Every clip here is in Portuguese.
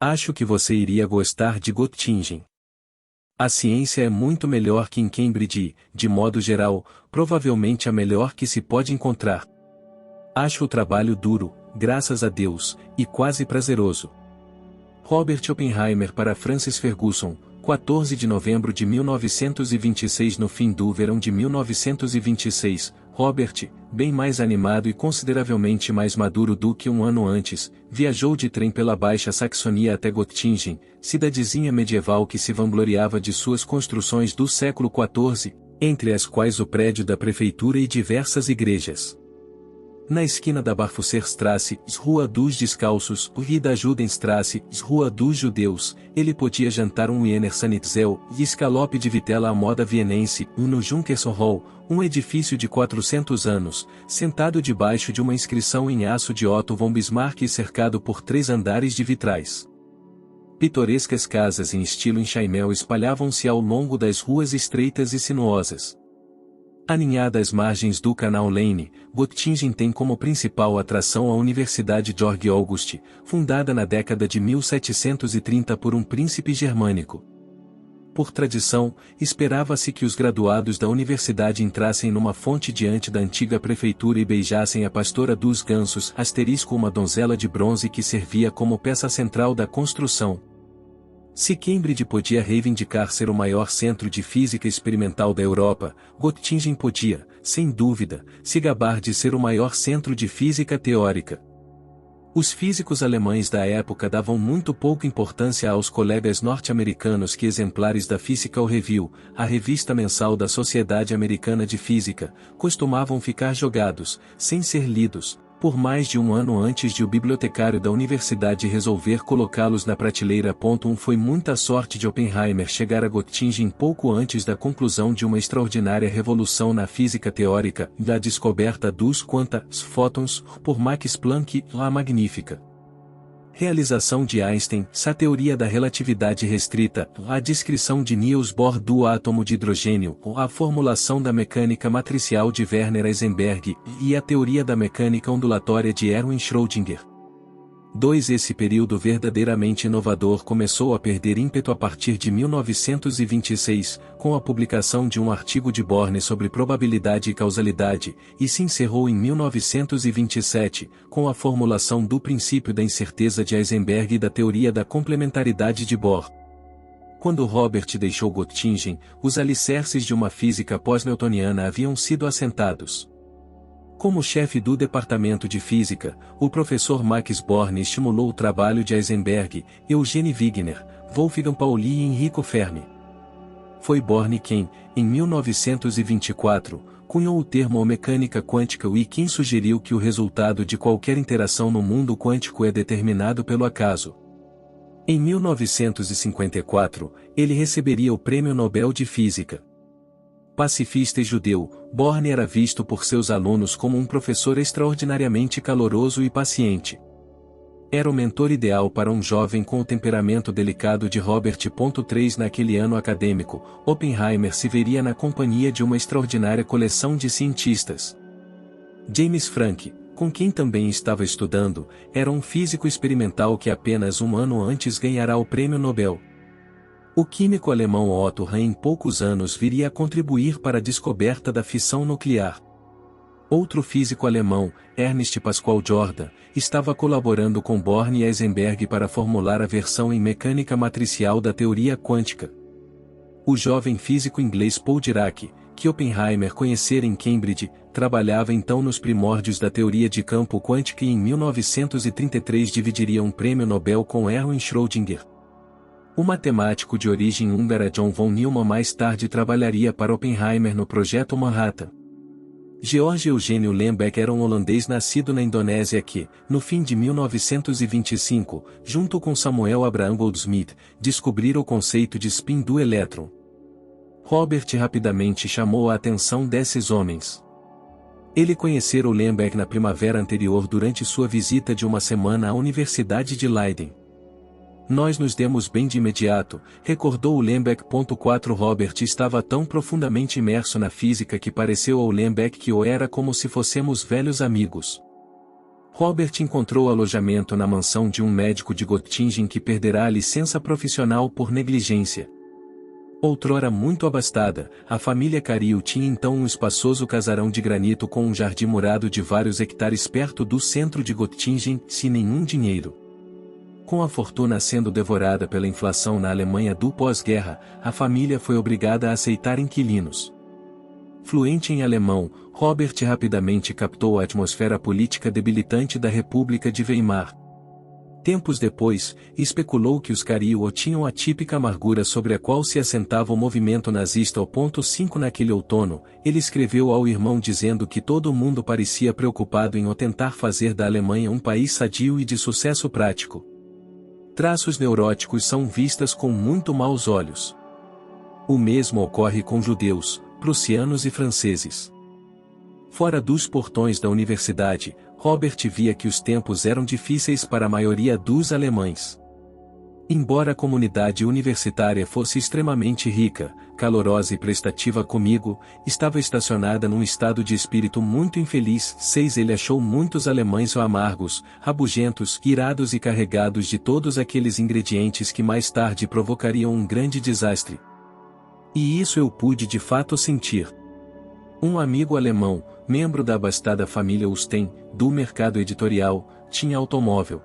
Acho que você iria gostar de Göttingen. A ciência é muito melhor que em Cambridge e, de modo geral, provavelmente a melhor que se pode encontrar. Acho o trabalho duro, graças a Deus, e quase prazeroso. Robert Oppenheimer para Francis Ferguson, 14 de novembro de 1926. No fim do verão de 1926, Robert, bem mais animado e consideravelmente mais maduro do que um ano antes, viajou de trem pela Baixa Saxonia até Göttingen, cidadezinha medieval que se vangloriava de suas construções do século XIV, entre as quais o prédio da prefeitura e diversas igrejas. Na esquina da Barfusserstrasse, Rua dos Descalços, e da Judenstrasse, Rua dos Judeus, ele podia jantar um Wiener Schnitzel e escalope de vitela à moda vienense, no Junkerson Hall, um edifício de 400 anos, sentado debaixo de uma inscrição em aço de Otto von Bismarck e cercado por 3 andares de vitrais. Pitorescas casas em estilo enxaimel espalhavam-se ao longo das ruas estreitas e sinuosas. Aninhada às margens do Canal Lane, Göttingen tem como principal atração a Universidade Georg August, fundada na década de 1730 por um príncipe germânico. Por tradição, esperava-se que os graduados da universidade entrassem numa fonte diante da antiga prefeitura e beijassem a pastora dos gansos, uma donzela de bronze que servia como peça central da construção. Se Cambridge podia reivindicar ser o maior centro de física experimental da Europa, Göttingen podia, sem dúvida, se gabar de ser o maior centro de física teórica. Os físicos alemães da época davam muito pouca importância aos colegas norte-americanos que exemplares da Physical Review, a revista mensal da Sociedade Americana de Física, costumavam ficar jogados, sem ser lidos, por mais de um ano antes de o bibliotecário da universidade resolver colocá-los na prateleira. Foi muita sorte de Oppenheimer chegar a Göttingen pouco antes da conclusão de uma extraordinária revolução na física teórica, da descoberta dos quanta-fótons, por Max Planck, a magnífica realização de Einstein, a teoria da relatividade restrita, a descrição de Niels Bohr do átomo de hidrogênio, a formulação da mecânica matricial de Werner Heisenberg, e a teoria da mecânica ondulatória de Erwin Schrödinger. Esse período verdadeiramente inovador começou a perder ímpeto a partir de 1926, com a publicação de um artigo de Born sobre probabilidade e causalidade, e se encerrou em 1927, com a formulação do princípio da incerteza de Heisenberg e da teoria da complementaridade de Bohr. Quando Robert deixou Göttingen, os alicerces de uma física pós-newtoniana haviam sido assentados. Como chefe do departamento de física, o professor Max Born estimulou o trabalho de Heisenberg, Eugene Wigner, Wolfgang Pauli e Enrico Fermi. Foi Born quem, em 1924, cunhou o termo mecânica quântica e quem sugeriu que o resultado de qualquer interação no mundo quântico é determinado pelo acaso. Em 1954, ele receberia o Prêmio Nobel de Física. Pacifista e judeu, Born era visto por seus alunos como um professor extraordinariamente caloroso e paciente. Era o mentor ideal para um jovem com o temperamento delicado de Robert. 3 Naquele ano acadêmico, Oppenheimer se veria na companhia de uma extraordinária coleção de cientistas. James Franck, com quem também estava estudando, era um físico experimental que apenas um ano antes ganhará o Prêmio Nobel. O químico alemão Otto Hahn em poucos anos viria a contribuir para a descoberta da fissão nuclear. Outro físico alemão, Ernst Pascual Jordan, estava colaborando com Born e Heisenberg para formular a versão em mecânica matricial da teoria quântica. O jovem físico inglês Paul Dirac, que Oppenheimer conhecera em Cambridge, trabalhava então nos primórdios da teoria de campo quântica e em 1933 dividiria um prêmio Nobel com Erwin Schrödinger. O matemático de origem húngara John von Neumann mais tarde trabalharia para Oppenheimer no Projeto Manhattan. George Eugênio Lembeck era um holandês nascido na Indonésia que, no fim de 1925, junto com Samuel Abraham Goldsmith, descobrira o conceito de spin do elétron. Robert rapidamente chamou a atenção desses homens. Ele conhecera o Lembeck na primavera anterior durante sua visita de uma semana à Universidade de Leiden. Nós nos demos bem de imediato, recordou o Lembeck. 4 Robert estava tão profundamente imerso na física que pareceu ao Lembeck que o era como se fôssemos velhos amigos. Robert encontrou alojamento na mansão de um médico de Göttingen que perderá a licença profissional por negligência. Outrora muito abastada, a família Cario tinha então um espaçoso casarão de granito com um jardim murado de vários hectares perto do centro de Göttingen, sem nenhum dinheiro. Com a fortuna sendo devorada pela inflação na Alemanha do pós-guerra, a família foi obrigada a aceitar inquilinos. Fluente em alemão, Robert rapidamente captou a atmosfera política debilitante da República de Weimar. Tempos depois, especulou que os Cario tinham a típica amargura sobre a qual se assentava o movimento nazista. 5 Naquele outono, ele escreveu ao irmão dizendo que todo mundo parecia preocupado em tentar fazer da Alemanha um país sadio e de sucesso prático. Traços neuróticos são vistas com muito maus olhos. O mesmo ocorre com judeus, prussianos e franceses. Fora dos portões da universidade, Robert via que os tempos eram difíceis para a maioria dos alemães. Embora a comunidade universitária fosse extremamente rica, calorosa e prestativa comigo, estava estacionada num estado de espírito muito infeliz. 6 Ele achou muitos alemães amargos, rabugentos, irados e carregados de todos aqueles ingredientes que mais tarde provocariam um grande desastre. E isso eu pude de fato sentir. Um amigo alemão, membro da abastada família Usten, do mercado editorial, tinha automóvel.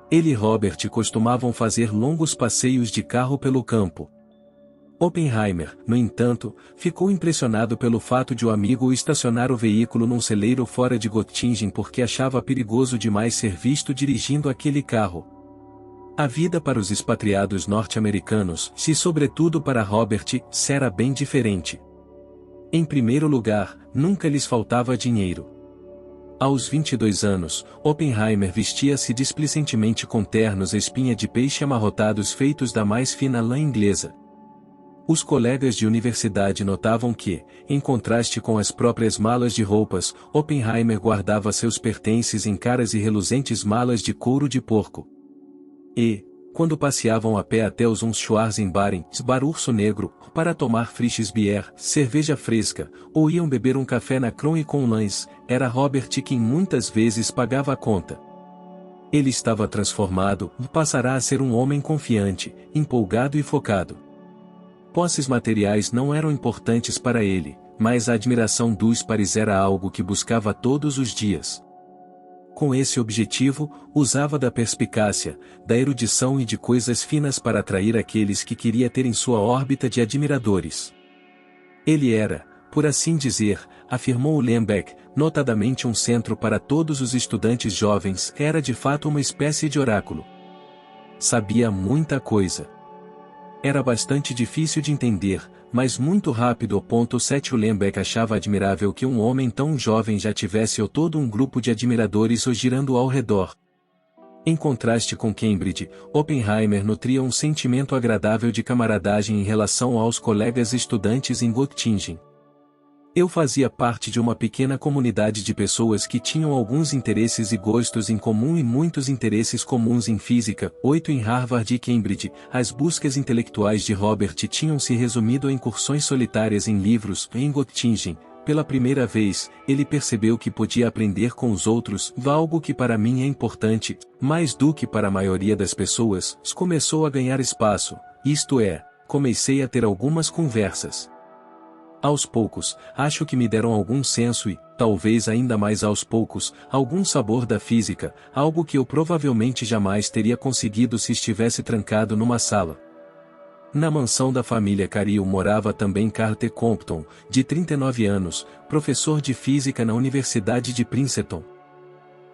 Ele e Robert costumavam fazer longos passeios de carro pelo campo. Oppenheimer, no entanto, ficou impressionado pelo fato de o amigo estacionar o veículo num celeiro fora de Göttingen porque achava perigoso demais ser visto dirigindo aquele carro. A vida para os expatriados norte-americanos, e sobretudo para Robert, era bem diferente. Em primeiro lugar, nunca lhes faltava dinheiro. Aos 22 anos, Oppenheimer vestia-se displicentemente com ternos espinha de peixe amarrotados feitos da mais fina lã inglesa. Os colegas de universidade notavam que, em contraste com as próprias malas de roupas, Oppenheimer guardava seus pertences em caras e reluzentes malas de couro de porco. E, quando passeavam a pé até os Schwarzenbaren, Bar Urso Negro, para tomar Frisch's Bier, cerveja fresca, ou iam beber um café na Kron com lãs, era Robert quem muitas vezes pagava a conta. Ele estava transformado, passará a ser um homem confiante, empolgado e focado. Posses materiais não eram importantes para ele, mas a admiração dos pares era algo que buscava todos os dias. Com esse objetivo, usava da perspicácia, da erudição e de coisas finas para atrair aqueles que queria ter em sua órbita de admiradores. Ele era, por assim dizer, afirmou Lembeck, notadamente um centro para todos os estudantes jovens, era de fato uma espécie de oráculo. Sabia muita coisa. Era bastante difícil de entender, mas muito rápido. 7 O Lembeck achava admirável que um homem tão jovem já tivesse todo um grupo de admiradores o girando ao redor. Em contraste com Cambridge, Oppenheimer nutria um sentimento agradável de camaradagem em relação aos colegas estudantes em Göttingen. Eu fazia parte de uma pequena comunidade de pessoas que tinham alguns interesses e gostos em comum e muitos interesses comuns em física. 8 Em Harvard e Cambridge, as buscas intelectuais de Robert tinham se resumido a incursões solitárias em livros. Em Göttingen, pela primeira vez, ele percebeu que podia aprender com os outros, algo que para mim é importante, mais do que para a maioria das pessoas. Começou a ganhar espaço, isto é, comecei a ter algumas conversas. Aos poucos, acho que me deram algum senso e, talvez ainda mais aos poucos, algum sabor da física, algo que eu provavelmente jamais teria conseguido se estivesse trancado numa sala. Na mansão da família Cario morava também Carter Compton, de 39 anos, professor de física na Universidade de Princeton.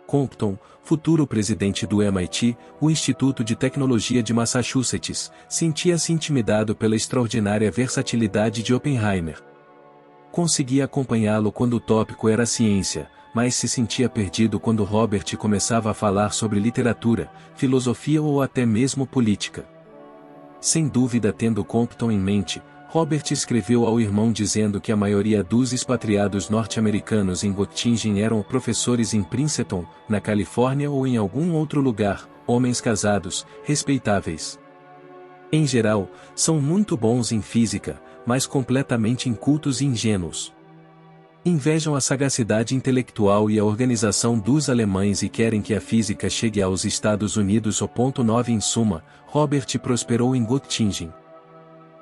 Compton, futuro presidente do MIT, o Instituto de Tecnologia de Massachusetts, sentia-se intimidado pela extraordinária versatilidade de Oppenheimer. Conseguia acompanhá-lo quando o tópico era ciência, mas se sentia perdido quando Robert começava a falar sobre literatura, filosofia ou até mesmo política. Sem dúvida, tendo Compton em mente, Robert escreveu ao irmão dizendo que a maioria dos expatriados norte-americanos em Göttingen eram professores em Princeton, na Califórnia ou em algum outro lugar, homens casados, respeitáveis. Em geral, são muito bons em física, mas completamente incultos e ingênuos. Invejam a sagacidade intelectual e a organização dos alemães e querem que a física chegue aos Estados Unidos. O ponto 9 Em suma, Robert prosperou em Göttingen.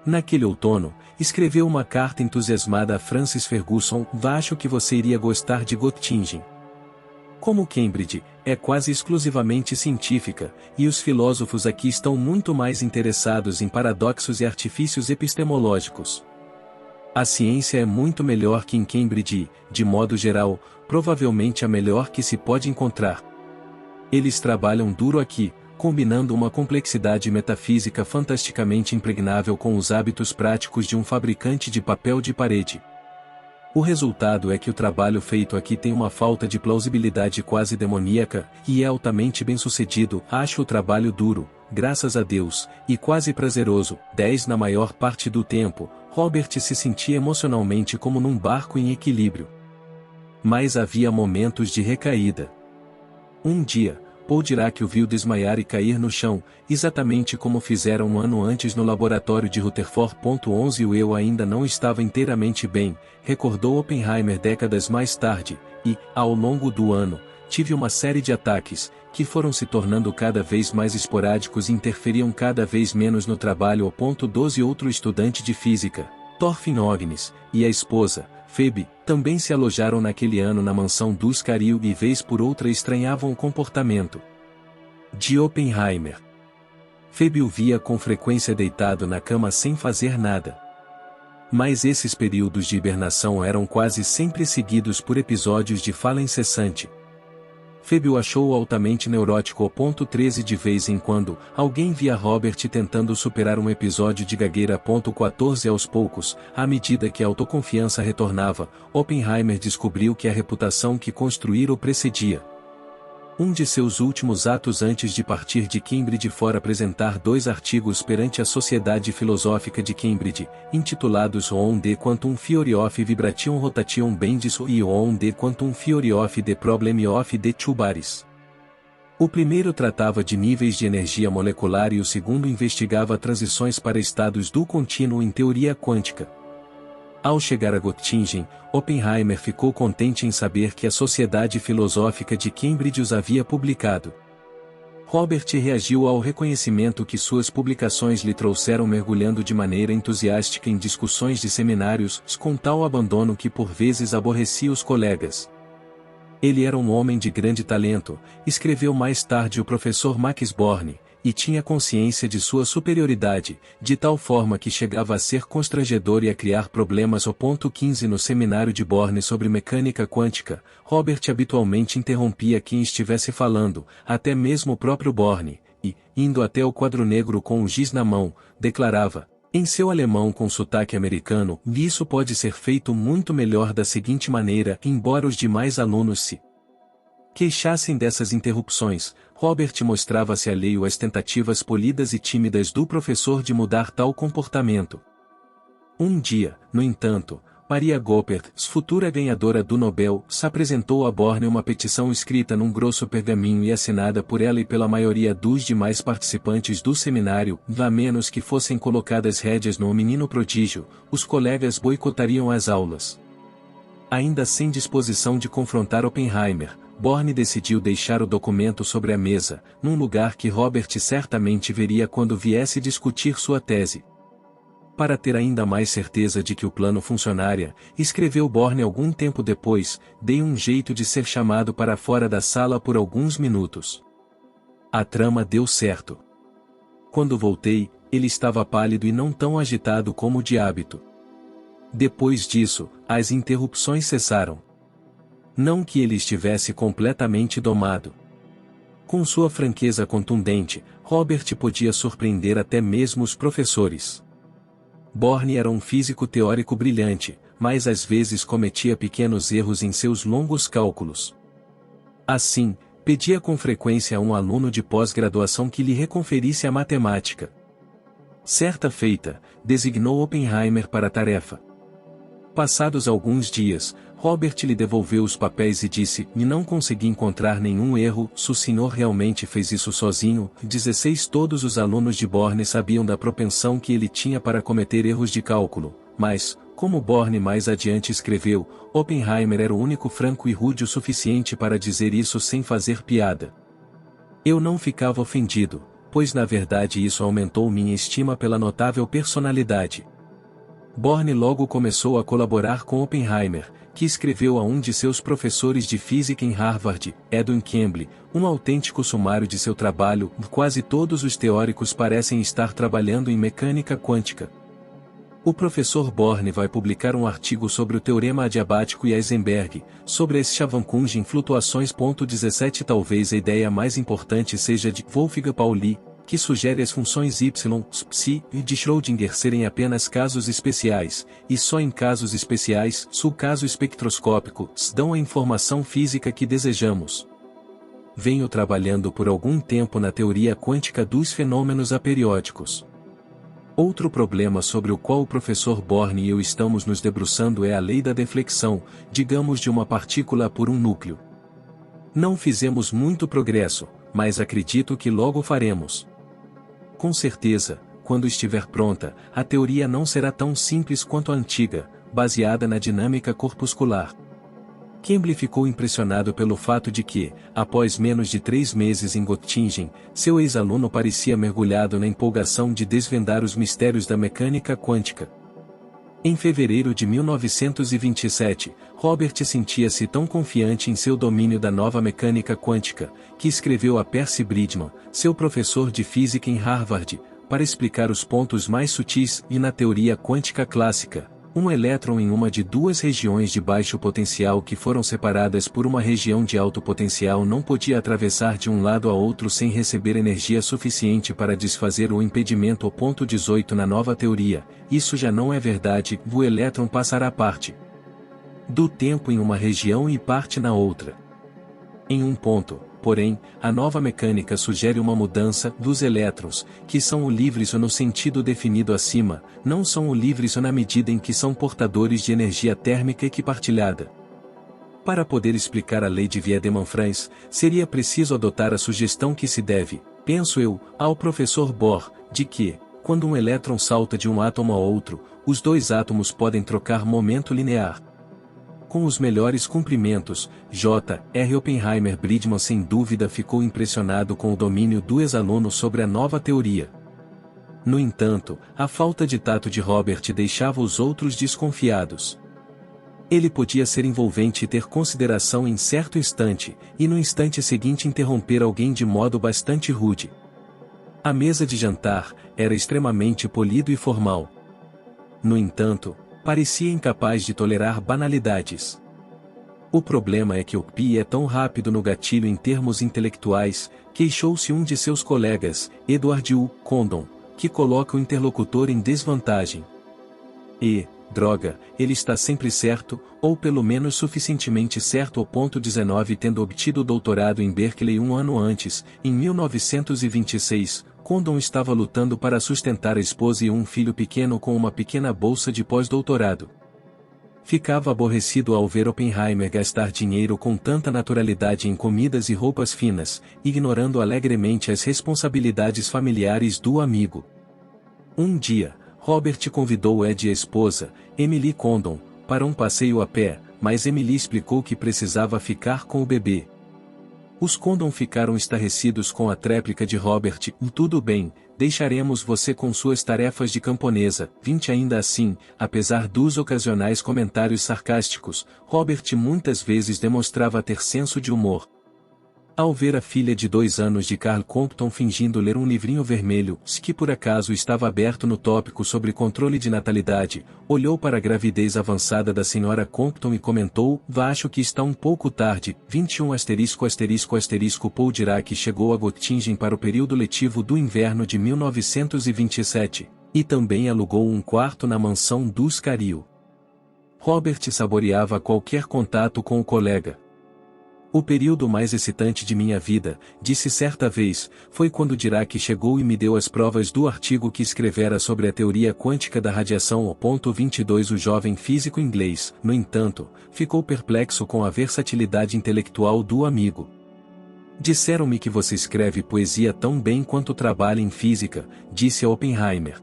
Naquele outono, escreveu uma carta entusiasmada a Francis Ferguson: acho que você iria gostar de Göttingen. Como Cambridge é quase exclusivamente científica, e os filósofos aqui estão muito mais interessados em paradoxos e artifícios epistemológicos. A ciência é muito melhor que em Cambridge e, de modo geral, provavelmente a melhor que se pode encontrar. Eles trabalham duro aqui, combinando uma complexidade metafísica fantasticamente impregnável com os hábitos práticos de um fabricante de papel de parede. O resultado é que o trabalho feito aqui tem uma falta de plausibilidade quase demoníaca, e é altamente bem-sucedido. Acho o trabalho duro, graças a Deus, e quase prazeroso. 10 Na maior parte do tempo, Robert se sentia emocionalmente como num barco em equilíbrio. Mas havia momentos de recaída. Um dia, Paul Dirac o viu desmaiar e cair no chão, exatamente como fizeram um ano antes no laboratório de Rutherford. 11 O eu ainda não estava inteiramente bem, recordou Oppenheimer décadas mais tarde, e, ao longo do ano, tive uma série de ataques, que foram se tornando cada vez mais esporádicos e interferiam cada vez menos no trabalho. 12 Outro estudante de física, Thorfinn Ognes, e a esposa, Phoebe, também se alojaram naquele ano na mansão dos Carew e vez por outra estranhavam o comportamento de Oppenheimer. Phoebe o via com frequência deitado na cama sem fazer nada. Mas esses períodos de hibernação eram quase sempre seguidos por episódios de fala incessante. Phoebe o achou altamente neurótico. 13 De vez em quando, alguém via Robert tentando superar um episódio de gagueira. 14 Aos poucos, à medida que a autoconfiança retornava, Oppenheimer descobriu que a reputação que construíra o precedia. Um de seus últimos atos antes de partir de Cambridge fora apresentar 2 artigos perante a Sociedade Filosófica de Cambridge, intitulados On the Quantum Theory of Vibration Rotation Bendis e On the Quantum Theory of the Problem of the Two Bodies. O primeiro tratava de níveis de energia molecular e o segundo investigava transições para estados do contínuo em teoria quântica. Ao chegar a Göttingen, Oppenheimer ficou contente em saber que a Sociedade Filosófica de Cambridge os havia publicado. Robert reagiu ao reconhecimento que suas publicações lhe trouxeram, mergulhando de maneira entusiástica em discussões de seminários, com tal abandono que por vezes aborrecia os colegas. Ele era um homem de grande talento, escreveu mais tarde o professor Max Born, e tinha consciência de sua superioridade, de tal forma que chegava a ser constrangedor e a criar problemas. 15 No seminário de Born sobre mecânica quântica, Robert habitualmente interrompia quem estivesse falando, até mesmo o próprio Born, e, indo até o quadro negro com um giz na mão, declarava, em seu alemão com sotaque americano: isso pode ser feito muito melhor da seguinte maneira. Embora os demais alunos se queixassem dessas interrupções, Robert mostrava-se alheio às tentativas polidas e tímidas do professor de mudar tal comportamento. Um dia, no entanto, Maria Goeppert, futura ganhadora do Nobel, se apresentou a Born uma petição escrita num grosso pergaminho e assinada por ela e pela maioria dos demais participantes do seminário. A menos que fossem colocadas rédeas no menino prodígio, os colegas boicotariam as aulas. Ainda sem disposição de confrontar Oppenheimer, Born decidiu deixar o documento sobre a mesa, num lugar que Robert certamente veria quando viesse discutir sua tese. Para ter ainda mais certeza de que o plano funcionaria, escreveu Born algum tempo depois, dei um jeito de ser chamado para fora da sala por alguns minutos. A trama deu certo. Quando voltei, ele estava pálido e não tão agitado como de hábito. Depois disso, as interrupções cessaram. Não que ele estivesse completamente domado. Com sua franqueza contundente, Robert podia surpreender até mesmo os professores. Born era um físico teórico brilhante, mas às vezes cometia pequenos erros em seus longos cálculos. Assim, pedia com frequência a um aluno de pós-graduação que lhe reconferisse a matemática. Certa feita, designou Oppenheimer para a tarefa. Passados alguns dias, Robert lhe devolveu os papéis e disse: não consegui encontrar nenhum erro, se o senhor realmente fez isso sozinho. 16 Todos os alunos de Born sabiam da propensão que ele tinha para cometer erros de cálculo, mas, Como Born mais adiante escreveu, Oppenheimer era o único franco e rude o suficiente para dizer isso sem fazer piada. Eu não ficava ofendido, pois na verdade isso aumentou minha estima pela notável personalidade. Born logo começou a colaborar com Oppenheimer, que escreveu a um de seus professores de física em Harvard, Edwin Campbell, um autêntico sumário de seu trabalho. Quase todos os teóricos parecem estar trabalhando em mecânica quântica. O professor Born vai publicar um artigo sobre o teorema adiabático e Heisenberg, sobre as Chavankungen flutuações. 17 Talvez a ideia mais importante seja de Wolfgang Pauli, que sugere as funções y, psi e de Schrödinger serem apenas casos especiais, e só em casos especiais, o caso espectroscópico, dão a informação física que desejamos. Venho trabalhando por algum tempo na teoria quântica dos fenômenos aperiódicos. Outro problema sobre o qual o professor Born e eu estamos nos debruçando é a lei da deflexão, digamos de uma partícula por um núcleo. Não fizemos muito progresso, mas acredito que logo faremos. Com certeza, quando estiver pronta, a teoria não será tão simples quanto a antiga, baseada na dinâmica corpuscular. Campbell ficou impressionado pelo fato de que, após menos de 3 meses em Göttingen, seu ex-aluno parecia mergulhado na empolgação de desvendar os mistérios da mecânica quântica. Em fevereiro de 1927, Robert sentia-se tão confiante em seu domínio da nova mecânica quântica, que escreveu a Percy Bridgman, seu professor de física em Harvard, para explicar os pontos mais sutis e na teoria quântica clássica. Um elétron em uma de duas regiões de baixo potencial que foram separadas por uma região de alto potencial não podia atravessar de um lado a outro sem receber energia suficiente para desfazer o impedimento. 18 Na nova teoria, isso já não é verdade, o elétron passará parte do tempo em uma região e parte na outra. Em um ponto, porém, a nova mecânica sugere uma mudança dos elétrons, que são o livres no sentido definido acima, não são o livres na medida em que são portadores de energia térmica equipartilhada. Para poder explicar a lei de Wiedemann-Franz, seria preciso adotar a sugestão que se deve, penso eu, ao professor Bohr, de que, quando um elétron salta de um átomo a outro, os dois átomos podem trocar momento linear. Com os melhores cumprimentos, J. R. Oppenheimer. Bridgman sem dúvida ficou impressionado com o domínio do ex-aluno sobre a nova teoria. No entanto, a falta de tato de Robert deixava os outros desconfiados. Ele podia ser envolvente e ter consideração em certo instante, e no instante seguinte interromper alguém de modo bastante rude. A mesa de jantar era extremamente polido e formal. No entanto, parecia incapaz de tolerar banalidades. O problema é que o Pi é tão rápido no gatilho em termos intelectuais, queixou-se um de seus colegas, Edward U. Condon, que coloca o interlocutor em desvantagem. E, droga, ele está sempre certo, ou pelo menos suficientemente certo. 19 Tendo obtido o doutorado em Berkeley um ano antes, em 1926, Condon estava lutando para sustentar a esposa e um filho pequeno com uma pequena bolsa de pós-doutorado. Ficava aborrecido ao ver Oppenheimer gastar dinheiro com tanta naturalidade em comidas e roupas finas, ignorando alegremente as responsabilidades familiares do amigo. Um dia, Robert convidou Ed e a esposa, Emily Condon, para um passeio a pé, mas Emily explicou que precisava ficar com o bebê. Os Condon ficaram estarrecidos com a tréplica de Robert. Tudo bem, deixaremos você com suas tarefas de camponesa. 20 Ainda assim, apesar dos ocasionais comentários sarcásticos, Robert muitas vezes demonstrava ter senso de humor. Ao ver a filha de 2 anos de Carl Compton fingindo ler um livrinho vermelho, que por acaso estava aberto no tópico sobre controle de natalidade, olhou para a gravidez avançada da senhora Compton e comentou: acho que está um pouco tarde. 21 Paul Dirac chegou a Göttingen para o período letivo do inverno de 1927, e também alugou um quarto na mansão dos Cario. Robert saboreava qualquer contato com o colega. O período mais excitante de minha vida, disse certa vez, foi quando Dirac chegou e me deu as provas do artigo que escrevera sobre a teoria quântica da radiação. 22 O jovem físico inglês, no entanto, ficou perplexo com a versatilidade intelectual do amigo. Disseram-me que você escreve poesia tão bem quanto trabalha em física, disse a Oppenheimer.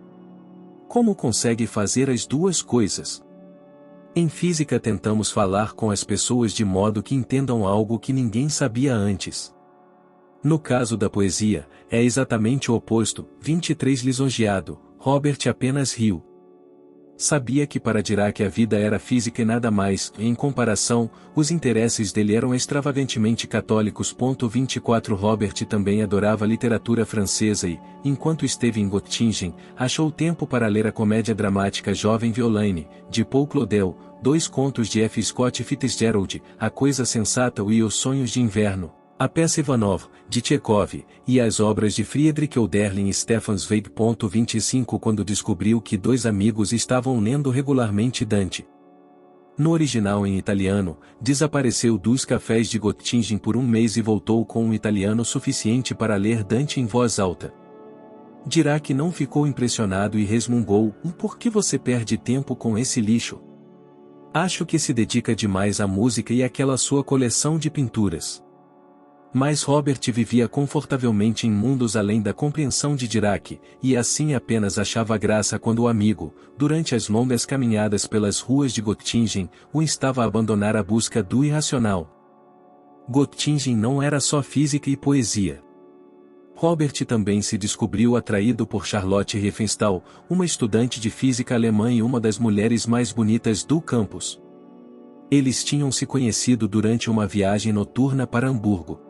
Como consegue fazer as duas coisas? Em física tentamos falar com as pessoas de modo que entendam algo que ninguém sabia antes. No caso da poesia, é exatamente o oposto. 23 lisonjeado, Robert apenas riu. Sabia que para Dirac a vida era física e nada mais, e em comparação, os interesses dele eram extravagantemente católicos. 24 Robert também adorava literatura francesa e, enquanto esteve em Göttingen, achou tempo para ler a comédia dramática Jovem Violaine, de Paul Claudel, 2 contos de F. Scott Fitzgerald, A Coisa Sensata e Os Sonhos de Inverno, a peça Ivanov, de Tchekov, e as obras de Friedrich Hölderlin e Stefan Zweig. 25 Quando descobriu que 2 amigos estavam lendo regularmente Dante. No original em italiano, desapareceu dos cafés de Göttingen por um mês e voltou com um italiano suficiente para ler Dante em voz alta. Dirac não ficou impressionado e resmungou: por que você perde tempo com esse lixo? Acho que se dedica demais à música e àquela sua coleção de pinturas. Mas Robert vivia confortavelmente em mundos além da compreensão de Dirac, e assim apenas achava graça quando o amigo, durante as longas caminhadas pelas ruas de Göttingen, o instava a abandonar a busca do irracional. Göttingen não era só física e poesia. Robert também se descobriu atraído por Charlotte Riefenstahl, uma estudante de física alemã e uma das mulheres mais bonitas do campus. Eles tinham se conhecido durante uma viagem noturna para Hamburgo.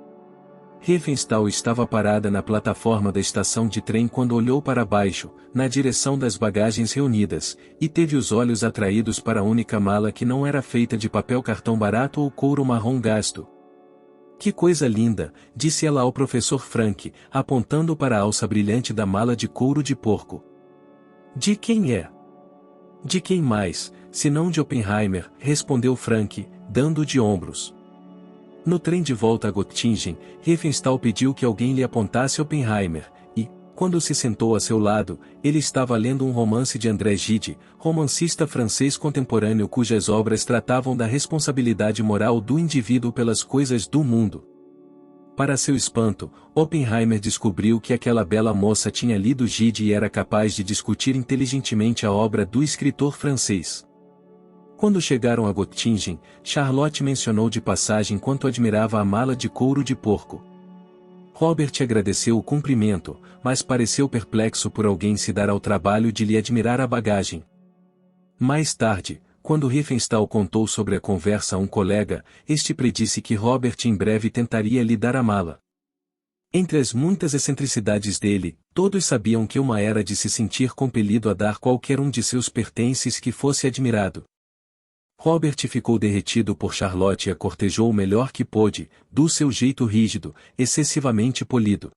Riefenstahl estava parada na plataforma da estação de trem quando olhou para baixo, na direção das bagagens reunidas, e teve os olhos atraídos para a única mala que não era feita de papel cartão barato ou couro marrom gasto. Que coisa linda, disse ela ao professor Frank, apontando para a alça brilhante da mala de couro de porco. De quem é? De quem mais, senão de Oppenheimer, respondeu Frank, dando de ombros. No trem de volta a Göttingen, Riefenstahl pediu que alguém lhe apontasse Oppenheimer, e, quando se sentou a seu lado, ele estava lendo um romance de André Gide, romancista francês contemporâneo cujas obras tratavam da responsabilidade moral do indivíduo pelas coisas do mundo. Para seu espanto, Oppenheimer descobriu que aquela bela moça tinha lido Gide e era capaz de discutir inteligentemente a obra do escritor francês. Quando chegaram a Göttingen, Charlotte mencionou de passagem quanto admirava a mala de couro de porco. Robert agradeceu o cumprimento, mas pareceu perplexo por alguém se dar ao trabalho de lhe admirar a bagagem. Mais tarde, quando Riefenstahl contou sobre a conversa a um colega, este predisse que Robert em breve tentaria lhe dar a mala. Entre as muitas excentricidades dele, todos sabiam que uma era de se sentir compelido a dar qualquer um de seus pertences que fosse admirado. Robert ficou derretido por Charlotte e a cortejou o melhor que pôde, do seu jeito rígido, excessivamente polido.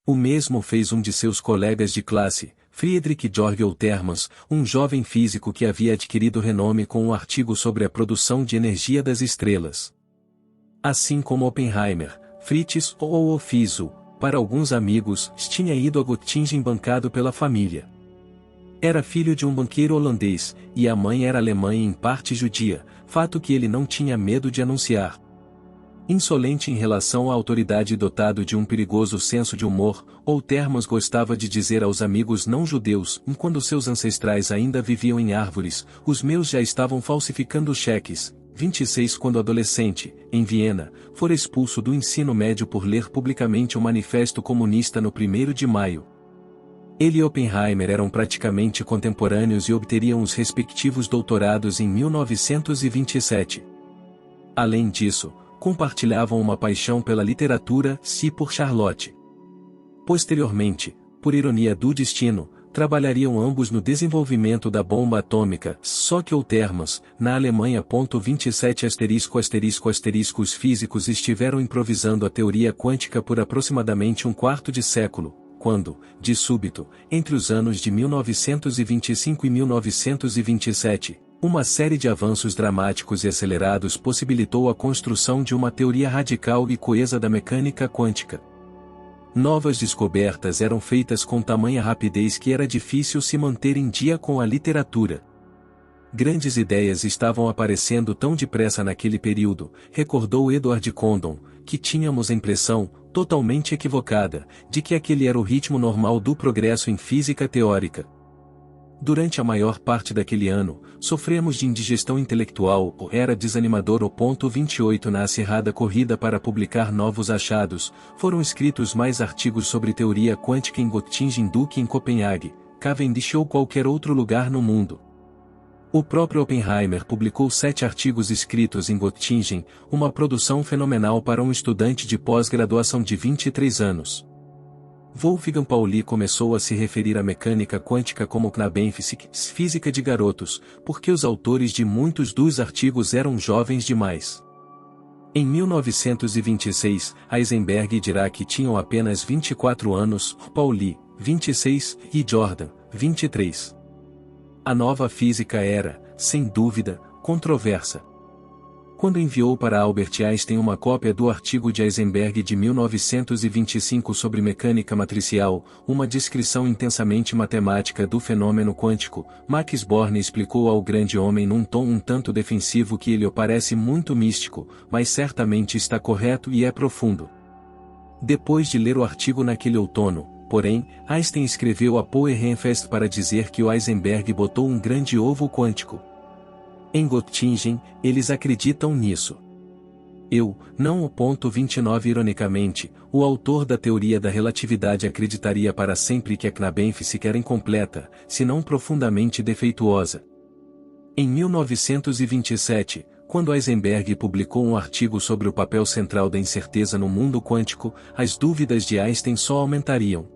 O mesmo fez um de seus colegas de classe, Friedrich Georg Oltermans, um jovem físico que havia adquirido renome com um artigo sobre a produção de energia das estrelas. Assim como Oppenheimer, Fritz ou Fizu, para alguns amigos, tinha ido a Göttingen bancado pela família. Era filho de um banqueiro holandês, e a mãe era alemã e em parte judia, fato que ele não tinha medo de anunciar. Insolente em relação à autoridade e dotado de um perigoso senso de humor, Oltermans gostava de dizer aos amigos não-judeus, quando seus ancestrais ainda viviam em árvores, os meus já estavam falsificando cheques. 26 Quando adolescente, em Viena, fora expulso do ensino médio por ler publicamente o Manifesto Comunista no 1º de maio. Ele e Oppenheimer eram praticamente contemporâneos e obteriam os respectivos doutorados em 1927. Além disso, compartilhavam uma paixão pela literatura e por Charlotte. Posteriormente, por ironia do destino, trabalhariam ambos no desenvolvimento da bomba atômica, só que Oltermans, na Alemanha. 27 Os físicos estiveram improvisando a teoria quântica por aproximadamente um quarto de século, quando, de súbito, entre os anos de 1925 e 1927, uma série de avanços dramáticos e acelerados possibilitou a construção de uma teoria radical e coesa da mecânica quântica. Novas descobertas eram feitas com tamanha rapidez que era difícil se manter em dia com a literatura. Grandes ideias estavam aparecendo tão depressa naquele período, recordou Edward Condon, que tínhamos a impressão, totalmente equivocada, de que aquele era o ritmo normal do progresso em física teórica. Durante a maior parte daquele ano, sofremos de indigestão intelectual ou era desanimador. O ponto 28 na acirrada corrida para publicar novos achados, foram escritos mais artigos sobre teoria quântica em Göttingen do que em Copenhague, Cavendish ou qualquer outro lugar no mundo. O próprio Oppenheimer publicou 7 artigos escritos em Göttingen, uma produção fenomenal para um estudante de pós-graduação de 23 anos. Wolfgang Pauli começou a se referir à mecânica quântica como Knabenphysik, física de garotos, porque os autores de muitos dos artigos eram jovens demais. Em 1926, Heisenberg e Dirac tinham apenas 24 anos, Pauli, 26, e Jordan, 23. A nova física era, sem dúvida, controversa. Quando enviou para Albert Einstein uma cópia do artigo de Heisenberg de 1925 sobre mecânica matricial, uma descrição intensamente matemática do fenômeno quântico, Max Born explicou ao grande homem num tom um tanto defensivo que ele o parece muito místico, mas certamente está correto e é profundo. Depois de ler o artigo naquele outono, porém, Einstein escreveu a Poe Renfest para dizer que o Heisenberg botou um grande ovo quântico. Em Göttingen, eles acreditam nisso. Eu, não. O ponto 29. Ironicamente, o autor da teoria da relatividade acreditaria para sempre que a Knabenphysik era incompleta, se não profundamente defeituosa. Em 1927, quando Heisenberg publicou um artigo sobre o papel central da incerteza no mundo quântico, as dúvidas de Einstein só aumentariam.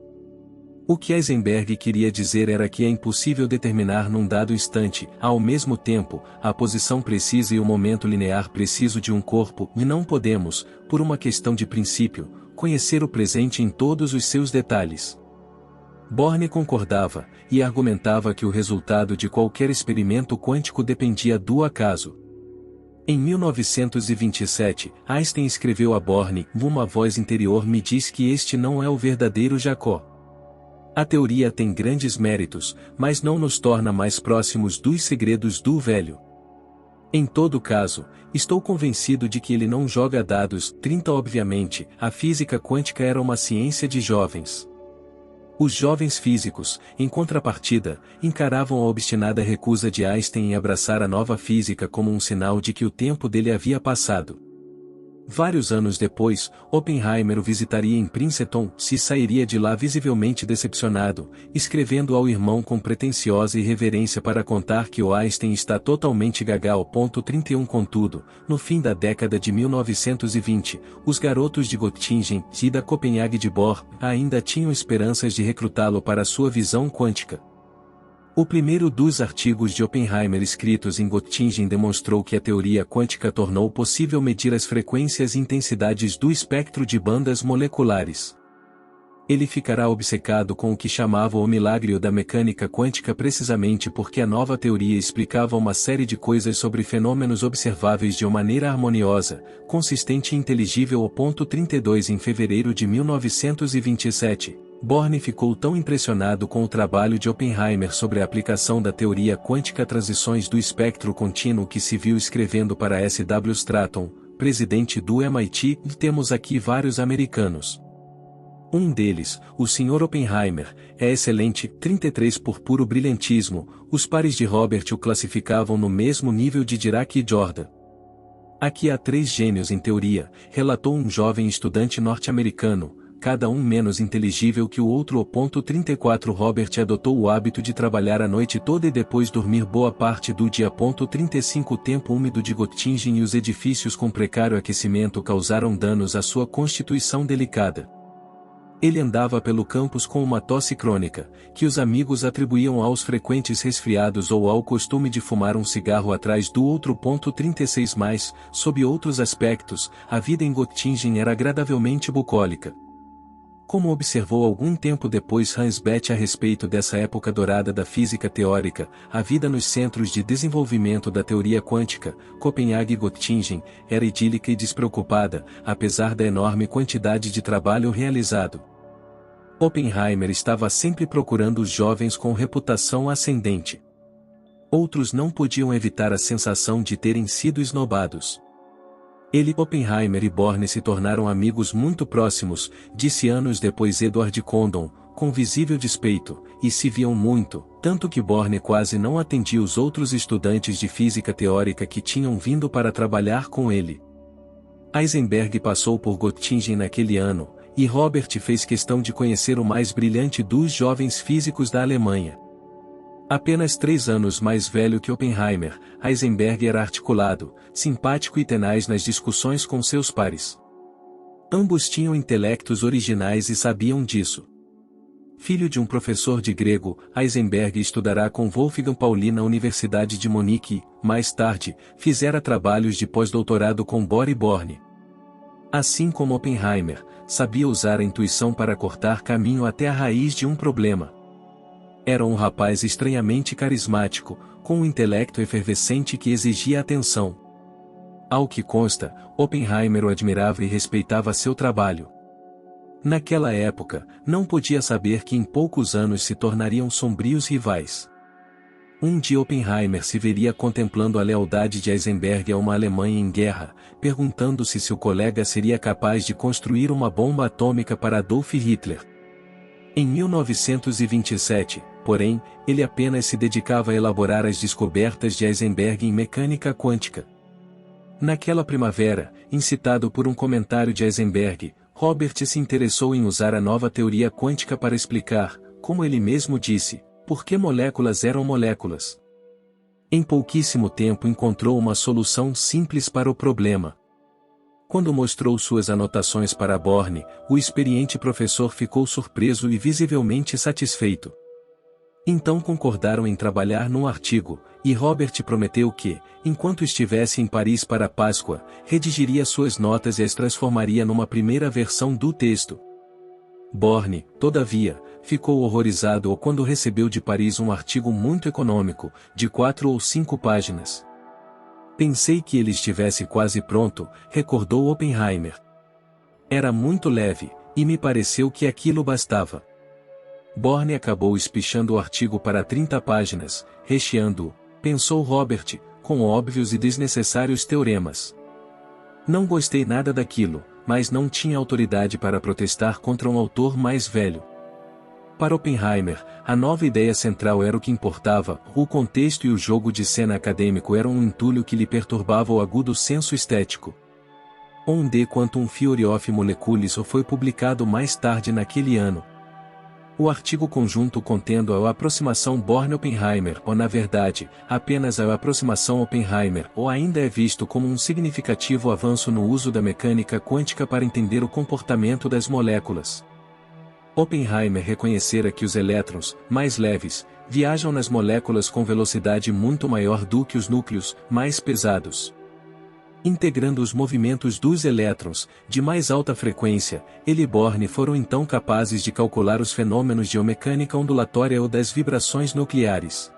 O que Heisenberg queria dizer era que é impossível determinar num dado instante, ao mesmo tempo, a posição precisa e o momento linear preciso de um corpo, e não podemos, por uma questão de princípio, conhecer o presente em todos os seus detalhes. Born concordava, e argumentava que o resultado de qualquer experimento quântico dependia do acaso. Em 1927, Einstein escreveu a Born: "Uma voz interior me diz que este não é o verdadeiro Jacó. A teoria tem grandes méritos, mas não nos torna mais próximos dos segredos do velho. Em todo caso, estou convencido de que ele não joga dados." 30. Obviamente, a física quântica era uma ciência de jovens. Os jovens físicos, em contrapartida, encaravam a obstinada recusa de Einstein em abraçar a nova física como um sinal de que o tempo dele havia passado. Vários anos depois, Oppenheimer o visitaria em Princeton, e sairia de lá visivelmente decepcionado, escrevendo ao irmão com pretensiosa irreverência para contar que o Einstein está totalmente gaga. 31. Contudo, no fim da década de 1920, os garotos de Göttingen e da Copenhague de Bohr ainda tinham esperanças de recrutá-lo para sua visão quântica. O primeiro dos artigos de Oppenheimer escritos em Göttingen demonstrou que a teoria quântica tornou possível medir as frequências e intensidades do espectro de bandas moleculares. Ele ficará obcecado com o que chamava o milagre da mecânica quântica precisamente porque a nova teoria explicava uma série de coisas sobre fenômenos observáveis de uma maneira harmoniosa, consistente e inteligível. 32. Em fevereiro de 1927. Born ficou tão impressionado com o trabalho de Oppenheimer sobre a aplicação da teoria quântica a transições do espectro contínuo que se viu escrevendo para S. W. Stratton, presidente do MIT, e temos aqui vários americanos. Um deles, o Sr. Oppenheimer, é excelente. 33. Por puro brilhantismo, os pares de Robert o classificavam no mesmo nível de Dirac e Jordan. Aqui há 3 gênios em teoria, relatou um jovem estudante norte-americano, cada um menos inteligível que o outro. 34. Robert adotou o hábito de trabalhar a noite toda e depois dormir boa parte do dia. 35. O tempo úmido de Göttingen e os edifícios com precário aquecimento causaram danos à sua constituição delicada. Ele andava pelo campus com uma tosse crônica, que os amigos atribuíam aos frequentes resfriados ou ao costume de fumar um cigarro atrás do outro. 36. Mas, sob outros aspectos, a vida em Göttingen era agradavelmente bucólica. Como observou algum tempo depois Hans Bethe a respeito dessa época dourada da física teórica, a vida nos centros de desenvolvimento da teoria quântica, Copenhague e Göttingen, era idílica e despreocupada, apesar da enorme quantidade de trabalho realizado. Oppenheimer estava sempre procurando os jovens com reputação ascendente. Outros não podiam evitar a sensação de terem sido esnobados. Ele, Oppenheimer e Born se tornaram amigos muito próximos, disse anos depois Edward Condon, com visível despeito, e se viam muito, tanto que Born quase não atendia os outros estudantes de física teórica que tinham vindo para trabalhar com ele. Heisenberg passou por Göttingen naquele ano, e Robert fez questão de conhecer o mais brilhante dos jovens físicos da Alemanha. Apenas 3 anos mais velho que Oppenheimer, Heisenberg era articulado, simpático e tenaz nas discussões com seus pares. Ambos tinham intelectos originais e sabiam disso. Filho de um professor de grego, Heisenberg estudará com Wolfgang Pauli na Universidade de Munique e, mais tarde, fizera trabalhos de pós-doutorado com Bohr e Born. Assim como Oppenheimer, sabia usar a intuição para cortar caminho até a raiz de um problema. Era um rapaz estranhamente carismático, com um intelecto efervescente que exigia atenção. Ao que consta, Oppenheimer o admirava e respeitava seu trabalho. Naquela época, não podia saber que em poucos anos se tornariam sombrios rivais. Um dia Oppenheimer se veria contemplando a lealdade de Heisenberg a uma Alemanha em guerra, perguntando-se se o colega seria capaz de construir uma bomba atômica para Adolf Hitler. Em 1927, porém, ele apenas se dedicava a elaborar as descobertas de Heisenberg em mecânica quântica. Naquela primavera, incitado por um comentário de Heisenberg, Robert se interessou em usar a nova teoria quântica para explicar, como ele mesmo disse, por que moléculas eram moléculas. Em pouquíssimo tempo encontrou uma solução simples para o problema. Quando mostrou suas anotações para Born, o experiente professor ficou surpreso e visivelmente satisfeito. Então concordaram em trabalhar num artigo, e Robert prometeu que, enquanto estivesse em Paris para a Páscoa, redigiria suas notas e as transformaria numa primeira versão do texto. Born, todavia, ficou horrorizado quando recebeu de Paris um artigo muito econômico, de 4 ou 5 páginas. Pensei que ele estivesse quase pronto, recordou Oppenheimer. Era muito leve, e me pareceu que aquilo bastava. Born acabou espichando o artigo para 30 páginas, recheando-o, pensou Robert, com óbvios e desnecessários teoremas. Não gostei nada daquilo, mas não tinha autoridade para protestar contra um autor mais velho. Para Oppenheimer, a nova ideia central era o que importava, o contexto e o jogo de cena acadêmico eram um entulho que lhe perturbava o agudo senso estético. Onde Quantum Theory of Molecules foi publicado mais tarde naquele ano. O artigo conjunto contendo a aproximação Born-Oppenheimer ou na verdade, apenas a aproximação Oppenheimer ou ainda é visto como um significativo avanço no uso da mecânica quântica para entender o comportamento das moléculas. Oppenheimer reconhecera que os elétrons, mais leves, viajam nas moléculas com velocidade muito maior do que os núcleos, mais pesados. Integrando os movimentos dos elétrons, de mais alta frequência, ele e Born foram então capazes de calcular os fenômenos de mecânica ondulatória ou das vibrações nucleares.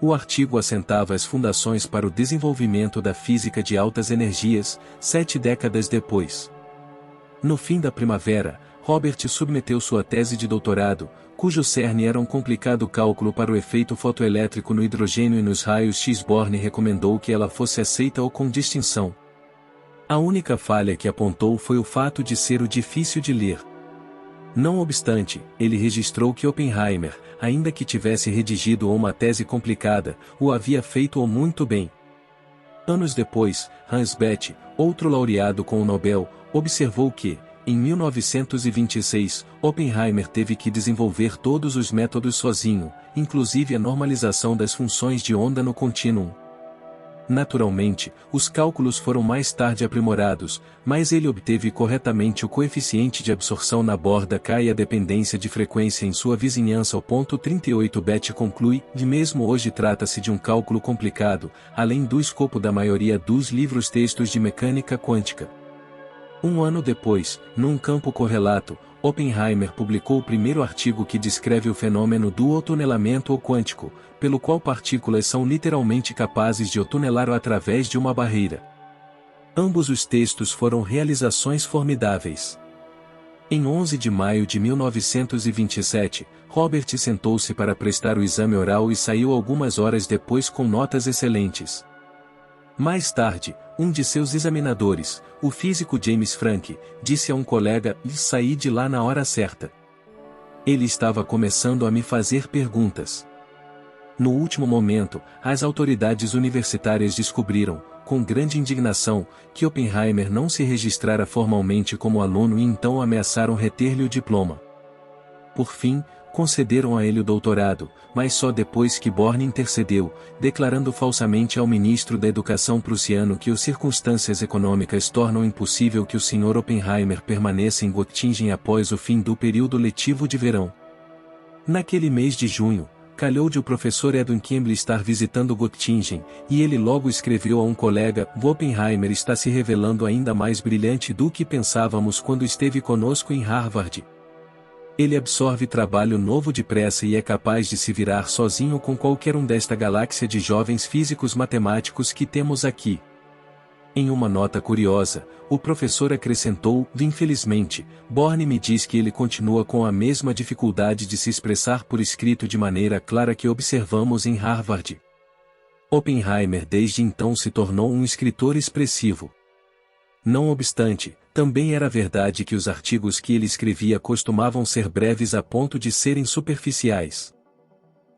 O artigo assentava as fundações para o desenvolvimento da física de altas energias, 7 décadas depois. No fim da primavera, Robert submeteu sua tese de doutorado, cujo cerne era um complicado cálculo para o efeito fotoelétrico no hidrogênio e nos raios X. Born recomendou que ela fosse aceita ou com distinção. A única falha que apontou foi o fato de ser o difícil de ler. Não obstante, ele registrou que Oppenheimer, ainda que tivesse redigido uma tese complicada, o havia feito muito bem. Anos depois, Hans Bethe, outro laureado com o Nobel, observou que, em 1926, Oppenheimer teve que desenvolver todos os métodos sozinho, inclusive a normalização das funções de onda no contínuo. Naturalmente, os cálculos foram mais tarde aprimorados, mas ele obteve corretamente o coeficiente de absorção na borda K e a dependência de frequência em sua vizinhança ao ponto 38. Bethe conclui, e mesmo hoje trata-se de um cálculo complicado, além do escopo da maioria dos livros-textos de mecânica quântica. Um ano depois, num campo correlato, Oppenheimer publicou o primeiro artigo que descreve o fenômeno do otunelamento quântico, pelo qual partículas são literalmente capazes de otunelar através de uma barreira. Ambos os textos foram realizações formidáveis. Em 11 de maio de 1927, Robert sentou-se para prestar o exame oral e saiu algumas horas depois com notas excelentes. Mais tarde, um de seus examinadores, o físico James Franck, disse a um colega: "Saí de lá na hora certa." Ele estava começando a me fazer perguntas. No último momento, as autoridades universitárias descobriram, com grande indignação, que Oppenheimer não se registrara formalmente como aluno e então ameaçaram reter-lhe o diploma. Por fim, concederam a ele o doutorado, mas só depois que Born intercedeu, declarando falsamente ao ministro da Educação prussiano que as circunstâncias econômicas tornam impossível que o Sr. Oppenheimer permaneça em Göttingen após o fim do período letivo de verão. Naquele mês de junho, calhou de o professor Edwin Campbell estar visitando Göttingen, e ele logo escreveu a um colega: Oppenheimer está se revelando ainda mais brilhante do que pensávamos quando esteve conosco em Harvard. Ele absorve trabalho novo depressa e é capaz de se virar sozinho com qualquer um desta galáxia de jovens físicos matemáticos que temos aqui. Em uma nota curiosa, o professor acrescentou: infelizmente, Born me diz que ele continua com a mesma dificuldade de se expressar por escrito de maneira clara que observamos em Harvard. Oppenheimer desde então se tornou um escritor expressivo. Não obstante, também era verdade que os artigos que ele escrevia costumavam ser breves a ponto de serem superficiais.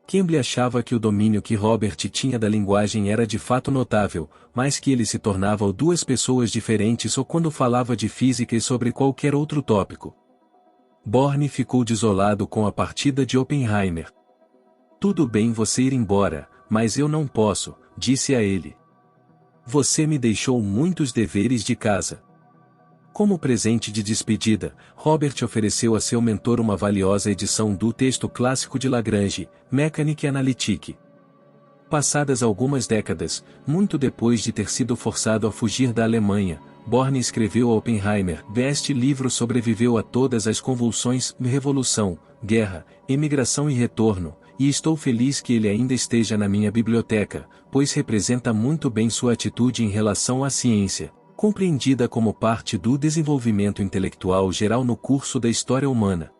Campbell achava que o domínio que Robert tinha da linguagem era de fato notável, mas que ele se tornava duas pessoas diferentes ou quando falava de física e sobre qualquer outro tópico. Born ficou desolado com a partida de Oppenheimer. Tudo bem você ir embora, mas eu não posso, disse a ele. Você me deixou muitos deveres de casa. Como presente de despedida, Robert ofereceu a seu mentor uma valiosa edição do texto clássico de Lagrange, Mécanique Analytique. Passadas algumas décadas, muito depois de ter sido forçado a fugir da Alemanha, Born escreveu a Oppenheimer: este livro sobreviveu a todas as convulsões, revolução, guerra, emigração e retorno, e estou feliz que ele ainda esteja na minha biblioteca, pois representa muito bem sua atitude em relação à ciência, compreendida como parte do desenvolvimento intelectual geral no curso da história humana.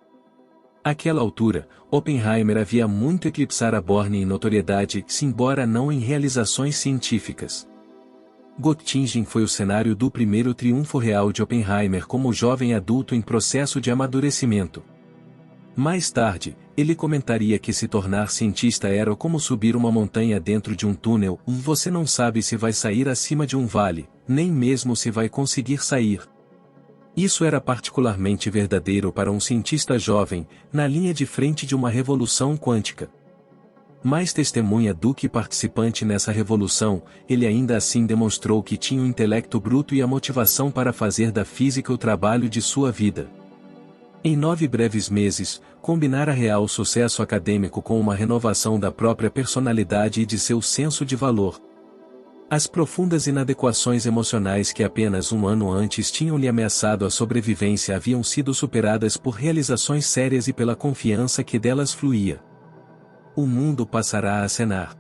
Àquela altura, Oppenheimer havia muito eclipsar a Born em notoriedade, embora não em realizações científicas. Göttingen foi o cenário do primeiro triunfo real de Oppenheimer como jovem adulto em processo de amadurecimento. Mais tarde, ele comentaria que se tornar cientista era como subir uma montanha dentro de um túnel: você não sabe se vai sair acima de um vale, nem mesmo se vai conseguir sair. Isso era particularmente verdadeiro para um cientista jovem, na linha de frente de uma revolução quântica. Mais testemunha do que participante nessa revolução, ele ainda assim demonstrou que tinha o intelecto bruto e a motivação para fazer da física o trabalho de sua vida. Em 9 breves meses, combinara real sucesso acadêmico com uma renovação da própria personalidade e de seu senso de valor. As profundas inadequações emocionais que apenas um ano antes tinham-lhe ameaçado a sobrevivência haviam sido superadas por realizações sérias e pela confiança que delas fluía. O mundo passará a acenar.